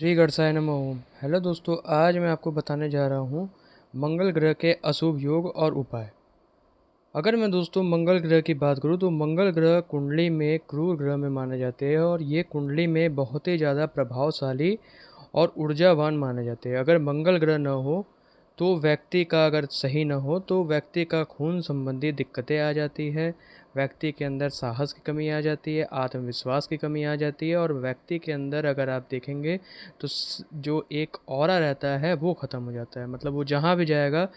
श्री गणेशाय नमः ओम। हेलो दोस्तों, आज मैं आपको बताने जा रहा हूँ मंगल ग्रह के अशुभ योग और उपाय। अगर मैं दोस्तों मंगल ग्रह की बात करूँ तो मंगल ग्रह कुंडली में क्रूर ग्रह में माने जाते हैं और ये कुंडली में बहुत ही ज़्यादा प्रभावशाली और ऊर्जावान माने जाते हैं। अगर मंगल ग्रह न हो तो व्यक्ति का अगर सही न हो तो व्यक्ति का खून संबंधी दिक्कतें आ जाती है, व्यक्ति के अंदर साहस की कमी आ जाती है, आत्मविश्वास की कमी आ जाती है और व्यक्ति के अंदर अगर आप देखेंगे तो जो एक ऑरा रहता है वो ख़त्म हो जाता है। मतलब वो जहाँ भी जाएगा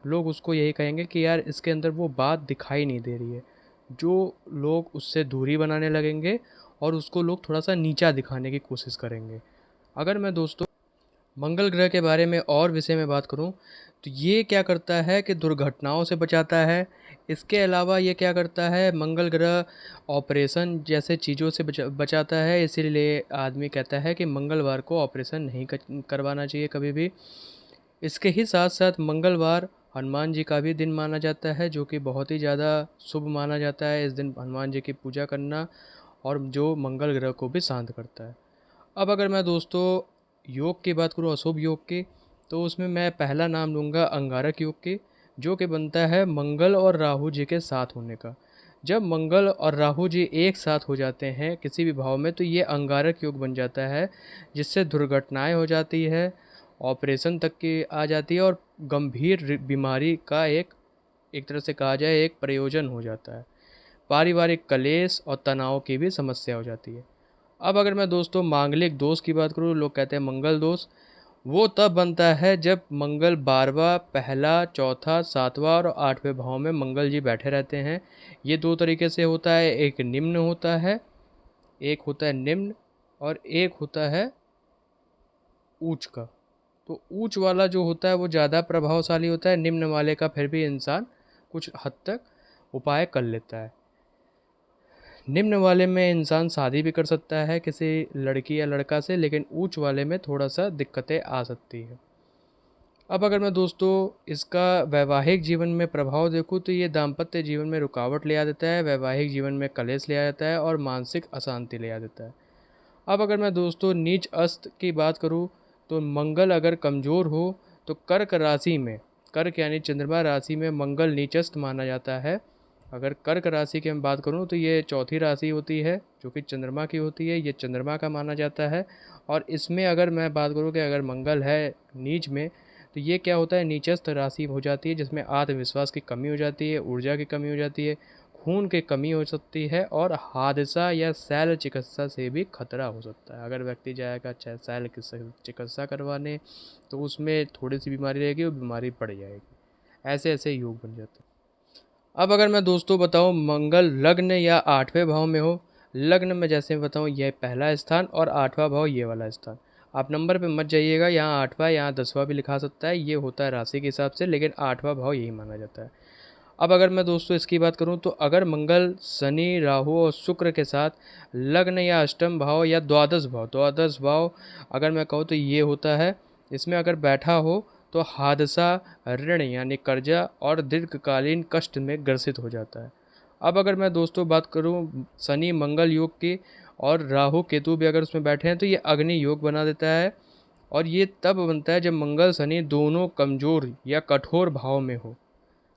लोग उसको यही कहेंगे कि यार इसके अंदर वो बात दिखाई नहीं दे रही है। जो लोग उससे दूरी बनाने लगेंगे और उसको लोग थोड़ा सा नीचा दिखाने की कोशिश करेंगे। अगर मैं दोस्तों मंगल ग्रह के बारे में और विषय में बात करूं तो ये क्या करता है कि दुर्घटनाओं से बचाता है। इसके अलावा ये क्या करता है, मंगल ग्रह ऑपरेशन जैसे चीज़ों से बचाता है। इसीलिए आदमी कहता है कि मंगलवार को ऑपरेशन नहीं करवाना चाहिए कभी भी। इसके ही साथ साथ मंगलवार हनुमान जी का भी दिन माना जाता है, जो कि बहुत ही ज़्यादा शुभ माना जाता है। इस दिन हनुमान जी की पूजा करना और जो मंगल ग्रह को भी शांत करता है। अब अगर मैं दोस्तों योग की बात करूँ, अशुभ योग की, तो उसमें मैं पहला नाम लूँगा अंगारक योग की, जो कि बनता है मंगल और राहु जी के साथ होने का। जब मंगल और राहु जी एक साथ हो जाते हैं किसी भी भाव में तो ये अंगारक योग बन जाता है, जिससे दुर्घटनाएं हो जाती है, ऑपरेशन तक की आ जाती है और गंभीर बीमारी का एक एक तरह से कहा जाए एक प्रयोजन हो जाता है। पारिवारिक कलेश और तनाव की भी समस्या हो जाती है। अब अगर मैं दोस्तों मांगलिक दोष की बात करूँ, लोग कहते हैं मंगल दोष, वो तब बनता है जब मंगल 12वां, पहला, चौथा, 7वां और 8वें भाव में मंगल जी बैठे रहते हैं। ये दो तरीके से होता है, एक निम्न होता है, एक होता है निम्न और एक होता है उच्च का। तो उच्च वाला जो होता है वो ज़्यादा प्रभावशाली होता है, निम्न वाले का फिर भी इंसान कुछ हद तक उपाय कर लेता है। निम्न वाले में इंसान शादी भी कर सकता है किसी लड़की या लड़का से, लेकिन उच्च वाले में थोड़ा सा दिक्कतें आ सकती है। अब अगर मैं दोस्तों इसका वैवाहिक जीवन में प्रभाव देखूँ तो ये दाम्पत्य जीवन में रुकावट ले आ देता है, वैवाहिक जीवन में कलेश ले आ जाता है और मानसिक अशांति ले आ देता है। अब अगर मैं दोस्तों नीच अस्त की बात करूँ तो मंगल अगर कमज़ोर हो तो कर्क राशि में, कर्क यानी चंद्रमा राशि में मंगल नीचस्थ माना जाता है। अगर कर्क राशि की मैं बात करूं तो ये चौथी राशि होती है जो कि चंद्रमा की होती है, ये चंद्रमा का माना जाता है। और इसमें अगर मैं बात करूं कि अगर मंगल है नीच में तो ये क्या होता है, नीचस्थ राशि हो जाती है, जिसमें आत्मविश्वास की कमी हो जाती है, ऊर्जा की कमी हो जाती है, खून की कमी हो सकती है और हादसा या शैल चिकित्सा से भी खतरा हो सकता है। अगर व्यक्ति जाएगा चाहे शैल चिकित्सा करवाने तो उसमें थोड़ी सी बीमारी रहेगी, वो बीमारी बढ़ जाएगी। ऐसे ऐसे योग बन जाते हैं। अब अगर मैं दोस्तों बताऊं मंगल लग्न या 8वें भाव में हो, लग्न में जैसे बताऊं ये पहला स्थान और 8वां भाव ये वाला स्थान। आप नंबर पे मत जाइएगा, यहाँ 8वां यहाँ 10वां भी लिखा सकता है, ये होता है राशि के हिसाब से, लेकिन 8वां भाव यही माना जाता है। अब अगर मैं दोस्तों इसकी बात करूं तो अगर मंगल शनि राहु और शुक्र के साथ लग्न या अष्टम भाव या द्वादश भाव अगर मैं कहूँ तो ये होता है, इसमें अगर बैठा हो तो हादसा, ऋण यानी कर्जा और दीर्घकालीन कष्ट में ग्रसित हो जाता है। अब अगर मैं दोस्तों बात करूं शनि मंगल योग की और राहु केतु भी अगर उसमें बैठे हैं तो ये अग्नि योग बना देता है। और ये तब बनता है जब मंगल शनि दोनों कमजोर या कठोर भाव में हो।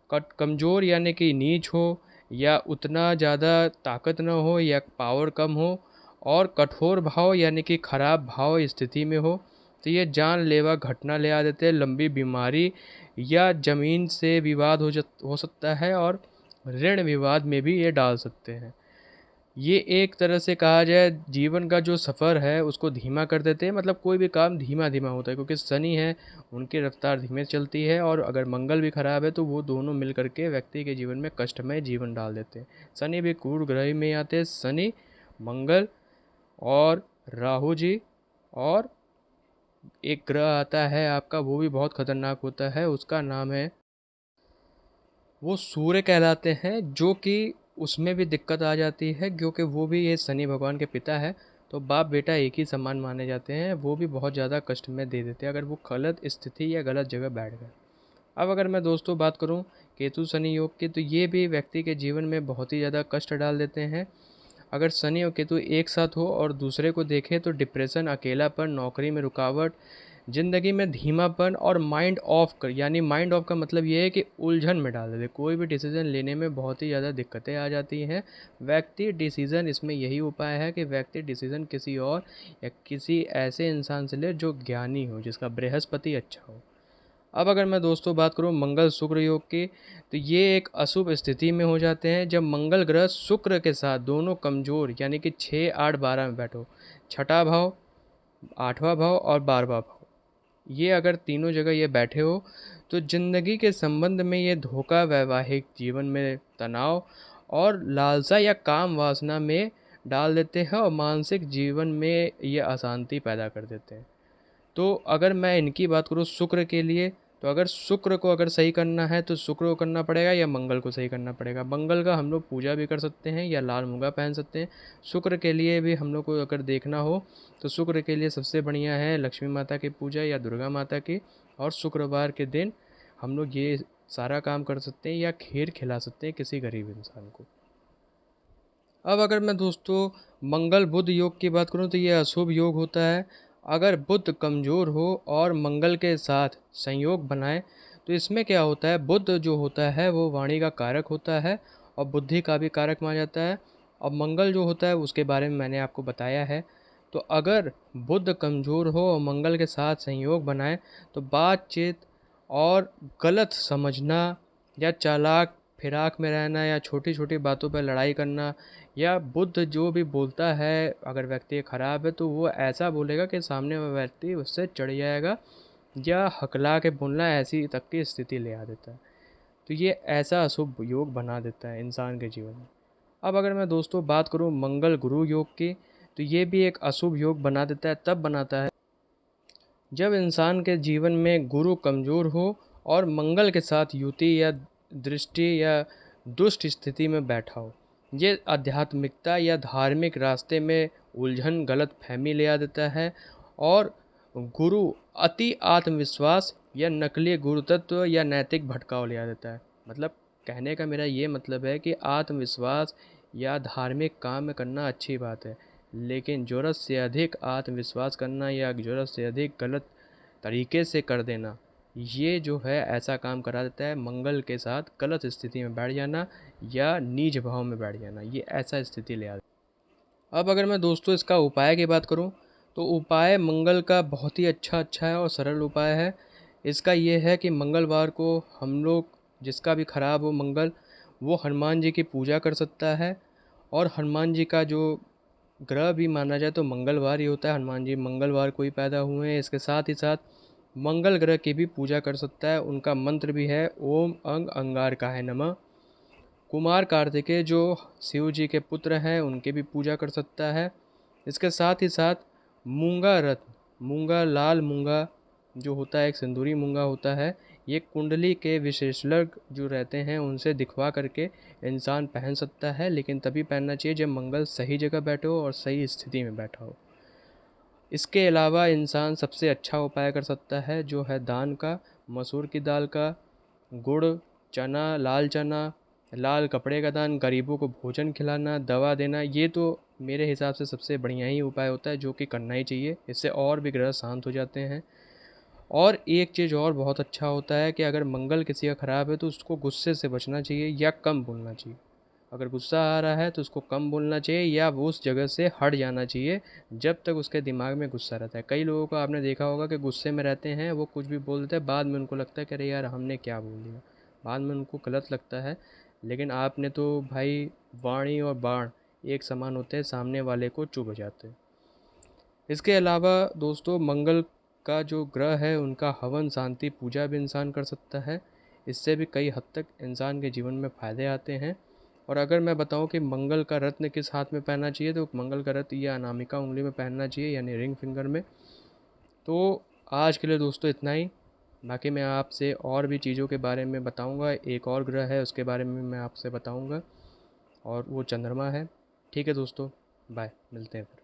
कमज़ोर यानी कि नीच हो या उतना ज़्यादा ताकत न हो या पावर कम हो, और कठोर भाव यानी कि खराब भाव स्थिति में हो तो ये जानलेवा घटना ले आ देते हैं, लंबी बीमारी या ज़मीन से विवाद हो सकता है और ऋण विवाद में भी ये डाल सकते हैं। ये एक तरह से कहा जाए जीवन का जो सफ़र है उसको धीमा कर देते हैं, मतलब कोई भी काम धीमा धीमा होता है क्योंकि शनि है, उनकी रफ्तार धीमे चलती है और अगर मंगल भी खराब है तो वो दोनों मिल करके व्यक्ति के जीवन में कष्टमय जीवन डाल देते हैं। शनि भी क्रूर ग्रह में आते हैं, शनि मंगल और राहु जी, और एक ग्रह आता है आपका वो भी बहुत खतरनाक होता है, उसका नाम है, वो सूर्य कहलाते हैं, जो कि उसमें भी दिक्कत आ जाती है क्योंकि वो भी ये शनि भगवान के पिता है। तो बाप बेटा एक ही समान माने जाते हैं, वो भी बहुत ज़्यादा कष्ट में दे देते हैं अगर वो गलत स्थिति या गलत जगह बैठ गए। अब अगर मैं दोस्तों बात करूं केतु शनि योग की तो ये भी व्यक्ति के जीवन में बहुत ही ज़्यादा कष्ट डाल देते हैं। अगर शनि और केतु एक साथ हो और दूसरे को देखें तो डिप्रेशन, अकेलापन, नौकरी में रुकावट, ज़िंदगी में धीमापन और माइंड ऑफ कर, यानी माइंड ऑफ का मतलब ये है कि उलझन में डाल देते, कोई भी डिसीज़न लेने में बहुत ही ज़्यादा दिक्कतें आ जाती हैं। व्यक्ति डिसीज़न, इसमें यही उपाय है कि व्यक्ति डिसीज़न किसी और या किसी ऐसे इंसान से ले जो ज्ञानी हो, जिसका बृहस्पति अच्छा हो। अब अगर मैं दोस्तों बात करूं मंगल शुक्र योग की, तो ये एक अशुभ स्थिति में हो जाते हैं जब मंगल ग्रह शुक्र के साथ दोनों कमज़ोर यानी कि 6, 8, 12 में बैठो। छठा भाव, 8वां भाव और 12वां भाव, ये अगर तीनों जगह ये बैठे हो तो ज़िंदगी के संबंध में ये धोखा, वैवाहिक जीवन में तनाव और लालसा या काम वासना में डाल देते हैं और मानसिक जीवन में ये अशांति पैदा कर देते हैं। तो अगर मैं इनकी बात करूँ शुक्र के लिए, तो अगर शुक्र को अगर सही करना है तो शुक्र को करना पड़ेगा या मंगल को सही करना पड़ेगा। मंगल का हम लोग पूजा भी कर सकते हैं या लाल मुगा पहन सकते हैं। शुक्र के लिए भी हम लोग को अगर देखना हो तो शुक्र के लिए सबसे बढ़िया है लक्ष्मी माता की पूजा या दुर्गा माता की, और शुक्रवार के दिन हम लोग ये सारा काम कर सकते हैं या खीर खिला सकते हैं किसी गरीब इंसान को। अब अगर मैं दोस्तों मंगल बुध योग की बात करूं तो ये अशुभ योग होता है। अगर बुध कमज़ोर हो और मंगल के साथ संयोग बनाए तो इसमें क्या होता है, बुध जो होता है वो वाणी का कारक होता है और बुद्धि का भी कारक माना जाता है। और मंगल जो होता है उसके बारे में मैंने आपको बताया है। तो अगर बुध कमज़ोर हो और मंगल के साथ संयोग बनाए तो बातचीत और गलत समझना या चालाक फिराक में रहना या छोटी छोटी बातों पर लड़ाई करना, या बुद्ध जो भी बोलता है अगर व्यक्ति खराब है तो वो ऐसा बोलेगा कि सामने वाला व्यक्ति उससे चढ़ जाएगा या हकला के बोलना ऐसी तक की स्थिति ले आ देता है। तो ये ऐसा अशुभ योग बना देता है इंसान के जीवन में। अब अगर मैं दोस्तों बात करूँ मंगल गुरु योग की, तो ये भी एक अशुभ योग बना देता है। तब बनाता है जब इंसान के जीवन में गुरु कमज़ोर हो और मंगल के साथ युति या दृष्टि या दुष्ट स्थिति में बैठा हो। ये आध्यात्मिकता या धार्मिक रास्ते में उलझन, गलत फहमी ले आ देता है और गुरु अति आत्मविश्वास या नकली गुरुतत्व या नैतिक भटकाव ले आ देता है। मतलब कहने का मेरा ये मतलब है कि आत्मविश्वास या धार्मिक काम करना अच्छी बात है, लेकिन ज़रूरत से अधिक आत्मविश्वास करना या ज़रूरत से अधिक गलत तरीके से कर देना, ये जो है ऐसा काम करा देता है। मंगल के साथ गलत स्थिति में बैठ जाना या नीच भाव में बैठ जाना, ये ऐसा स्थिति ले आता है। अब अगर मैं दोस्तों इसका उपाय की बात करूं तो उपाय मंगल का बहुत ही अच्छा है और सरल उपाय है। इसका ये है कि मंगलवार को हम लोग, जिसका भी खराब हो मंगल, वो हनुमान जी की पूजा कर सकता है। और हनुमान जी का जो ग्रह भी माना जाए तो मंगलवार ही होता है, हनुमान जी मंगलवार को ही पैदा हुए हैं। इसके साथ ही साथ मंगल ग्रह की भी पूजा कर सकता है। उनका मंत्र भी है ओम अंग अंगारकाय नमः। कुमार कार्तिकेय जो शिव जी के पुत्र हैं उनके भी पूजा कर सकता है। इसके साथ ही साथ मूंगा रत्न, मूंगा, लाल मूंगा जो होता है, एक सिंदूरी मूंगा होता है, ये कुंडली के विशेषज्ञ जो रहते हैं उनसे दिखवा करके इंसान पहन सकता है, लेकिन तभी पहनना चाहिए जब मंगल सही जगह बैठे हो और सही स्थिति में बैठा हो। इसके अलावा इंसान सबसे अच्छा उपाय कर सकता है जो है दान का, मसूर की दाल का, गुड़, चना, लाल कपड़े का दान, गरीबों को भोजन खिलाना, दवा देना। ये तो मेरे हिसाब से सबसे बढ़िया ही उपाय होता है जो कि करना ही चाहिए। इससे और भी ग्रह शांत हो जाते हैं। और एक चीज़ और बहुत अच्छा होता है कि अगर मंगल किसी का ख़राब है तो उसको गुस्से से बचना चाहिए या कम बोलना चाहिए। अगर गुस्सा आ रहा है तो उसको कम बोलना चाहिए या वो उस जगह से हट जाना चाहिए जब तक उसके दिमाग में गुस्सा रहता है। कई लोगों को आपने देखा होगा कि गुस्से में रहते हैं, वो कुछ भी बोल देते हैं, बाद में उनको लगता है कि अरे यार हमने क्या बोल दिया, बाद में उनको गलत लगता है। लेकिन आपने तो भाई, वाणी और बाण एक समान होते हैं, सामने वाले को चुभ जाते हैं। इसके अलावा दोस्तों मंगल का जो ग्रह है उनका हवन, शांति, पूजा भी इंसान कर सकता है। इससे भी कई हद तक इंसान के जीवन में फ़ायदे आते हैं। और अगर मैं बताऊं कि मंगल का रत्न किस हाथ में पहनना चाहिए, तो मंगल का रत्न या अनामिका उंगली में पहनना चाहिए, यानी रिंग फिंगर में। तो आज के लिए दोस्तों इतना ही। बाकी मैं आपसे और भी चीज़ों के बारे में बताऊंगा। एक और ग्रह है उसके बारे में मैं आपसे बताऊंगा और वो चंद्रमा है। ठीक है दोस्तों, बाय, मिलते हैं फिर।